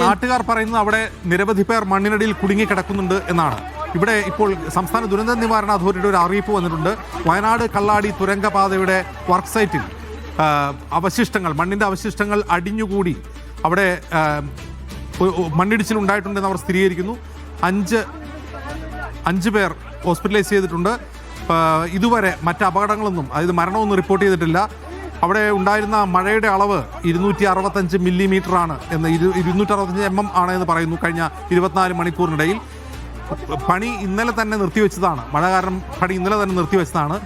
നാട്ടുകാർ പറയുന്നത് അവിടെ നിരവധി പേർ മണ്ണിനടിയിൽ കുടുങ്ങിക്കിടക്കുന്നുണ്ട് എന്നാണ്. ഇവിടെ ഇപ്പോൾ സംസ്ഥാന ദുരന്ത നിവാരണ അതോറിറ്റിയുടെ ഒരു അറിയിപ്പ് വന്നിട്ടുണ്ട്. വയനാട് കള്ളാടി തുരങ്കപാതയുടെ വർക്ക് സൈറ്റിൽ മണ്ണിന്റെ അവശിഷ്ടങ്ങൾ അടിഞ്ഞുകൂടി അവിടെ മണ്ണിടിച്ചിലുണ്ടായിട്ടുണ്ടെന്ന് അവർ സ്ഥിരീകരിക്കുന്നു. അഞ്ച് പേർ ഹോസ്പിറ്റലൈസ് ചെയ്തിട്ടുണ്ട്. ഇതുവരെ മറ്റ് അപകടങ്ങളൊന്നും, അതായത് മരണമൊന്നും റിപ്പോർട്ട് ചെയ്തിട്ടില്ല. അവിടെ ഉണ്ടായിരുന്ന മഴയുടെ അളവ് 265 മില്ലിമീറ്ററാണ് എന്ന് 265 mm ആണ് എന്ന് പറയുന്നു. കഴിഞ്ഞ 24 മണിക്കൂറിനിടയിൽ പണി ഇന്നലെ തന്നെ നിർത്തിവെച്ചതാണ്. മഴ കാരണം പണി ഇന്നലെ തന്നെ നിർത്തിവെച്ചതാണ്.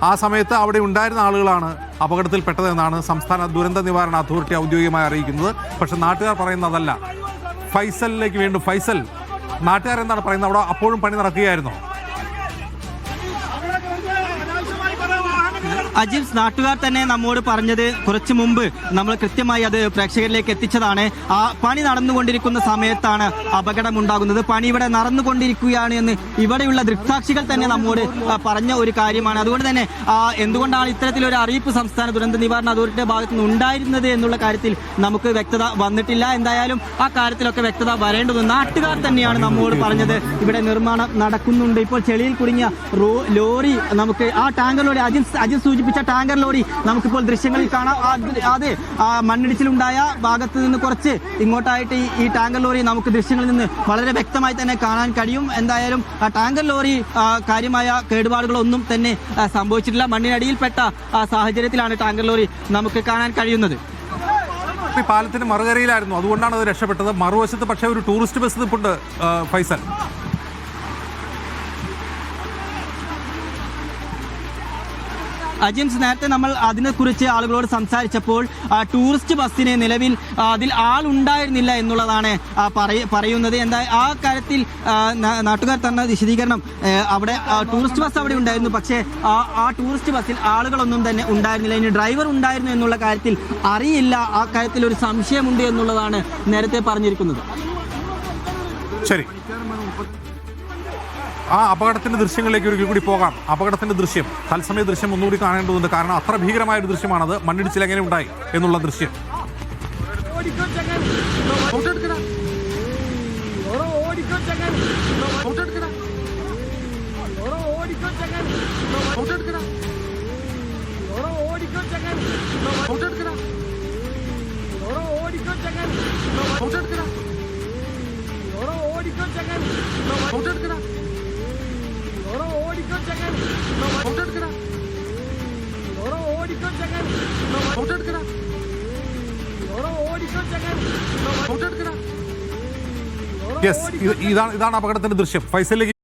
ആ സമയത്ത് അവിടെ ഉണ്ടായിരുന്ന ആളുകളാണ് അപകടത്തിൽപ്പെട്ടതെന്നാണ് സംസ്ഥാന ദുരന്ത നിവാരണ അതോറിറ്റി ഔദ്യോഗികമായി അറിയിക്കുന്നത്. പക്ഷെ നാട്ടുകാർ പറയുന്നതല്ല. ഫൈസലിലേക്ക് വീണ്ടും. ഫൈസൽ, നാട്ടുകാർ എന്താണ് പറയുന്നത്? അവിടെ അപ്പോഴും പണി നടക്കുകയായിരുന്നോ? അജിൽസ്, നാട്ടുകാർ തന്നെ നമ്മോട് പറഞ്ഞത് കുറച്ചു മുമ്പ് നമ്മൾ കൃത്യമായി അത് പ്രേക്ഷകരിലേക്ക് എത്തിച്ചതാണ്. ആ പണി നടന്നുകൊണ്ടിരിക്കുന്ന സമയത്താണ് അപകടമുണ്ടാകുന്നത്. പണി ഇവിടെ നടന്നുകൊണ്ടിരിക്കുകയാണ് എന്ന് ഇവിടെയുള്ള ദൃക്സാക്ഷികൾ തന്നെ നമ്മോട് പറഞ്ഞ ഒരു കാര്യമാണ്. അതുകൊണ്ട് തന്നെ എന്തുകൊണ്ടാണ് ഇത്തരത്തിലൊരു അറിയിപ്പ് സംസ്ഥാന ദുരന്ത നിവാരണ അതോറിറ്റിയുടെ ഭാഗത്തു നിന്ന് ഉണ്ടായിരുന്നത് എന്നുള്ള കാര്യത്തിൽ നമുക്ക് വ്യക്തത വന്നിട്ടില്ല. എന്തായാലും ആ കാര്യത്തിലൊക്കെ വ്യക്തത വരേണ്ടതുണ്ട്. നാട്ടുകാർ തന്നെയാണ് നമ്മോട് പറഞ്ഞത് ഇവിടെ നിർമ്മാണം നടക്കുന്നുണ്ട്. ഇപ്പോൾ ചെളിയിൽ കുടുങ്ങിയ ലോറി, നമുക്ക് ആ ടാങ്കർ ലോറി, അജിത് സൂചിപ്പിച്ച ടാങ്കർ ലോറി നമുക്കിപ്പോൾ ദൃശ്യങ്ങളിൽ കാണാം. അത് മണ്ണിടിച്ചിലുണ്ടായ ഭാഗത്ത് നിന്ന് കുറച്ച് ഇങ്ങോട്ടായിട്ട് ഈ ടാങ്കർ ലോറി നമുക്ക് ദൃശ്യങ്ങളിൽ നിന്ന് വളരെ വ്യക്തമായി തന്നെ കാണാൻ കഴിയും. എന്തായാലും ടാങ്കർ ലോറി കാര്യമായ കേടുപാടുകളൊന്നും തന്നെ സംഭവിച്ചിട്ടില്ല. മണ്ണിനടിയിൽപ്പെട്ട സാഹചര്യത്തിലാണ് ടാങ്കർ ലോറി നമുക്ക് കാണാൻ കഴിയുന്നത്. പാലത്തിന് മറുകരയിലായിരുന്നു, അതുകൊണ്ടാണ് അത് രക്ഷപ്പെട്ടത്. മറുവശത്ത് പക്ഷേ ഒരു ടൂറിസ്റ്റ് ബസ് നിൽപ്പുണ്ട്. ഫൈസൽ, അജിൻസ്, നേരത്തെ നമ്മൾ അതിനെക്കുറിച്ച് ആളുകളോട് സംസാരിച്ചപ്പോൾ ടൂറിസ്റ്റ് ബസ്സിന് നിലവിൽ അതിൽ ആളുണ്ടായിരുന്നില്ല എന്നുള്ളതാണ് പറയുന്നത്. എന്താ ആ കാര്യത്തിൽ നാട്ടുകാർ തന്ന വിശദീകരണം, അവിടെ ടൂറിസ്റ്റ് ബസ് അവിടെ ഉണ്ടായിരുന്നു, പക്ഷേ ആ ടൂറിസ്റ്റ് ബസ്സിൽ ആളുകളൊന്നും തന്നെ ഉണ്ടായിരുന്നില്ല. ഇനി ഡ്രൈവർ ഉണ്ടായിരുന്നു എന്നുള്ള കാര്യത്തിൽ അറിയില്ല. ആ കാര്യത്തിൽ ഒരു സംശയമുണ്ട് എന്നുള്ളതാണ് നേരത്തെ പറഞ്ഞിരിക്കുന്നത്. ശരി, ആ അപകടത്തിന്റെ ദൃശ്യങ്ങളിലേക്ക് ഒരിക്കൽ കൂടി പോകാം. അപകടത്തിന്റെ ദൃശ്യം, തത്സമയ ദൃശ്യം ഒന്നുകൂടി കാണേണ്ടതുണ്ട്. കാരണം അത്ര ഭീകരമായ ഒരു ദൃശ്യമാണത്. മണ്ണിടിച്ചിൽ എങ്ങനെ ഉണ്ടായി എന്നുള്ള ദൃശ്യം. യെസ്, ഇതാണ് അപകടത്തിന്റെ ദൃശ്യം. ഫൈസലിലേക്ക്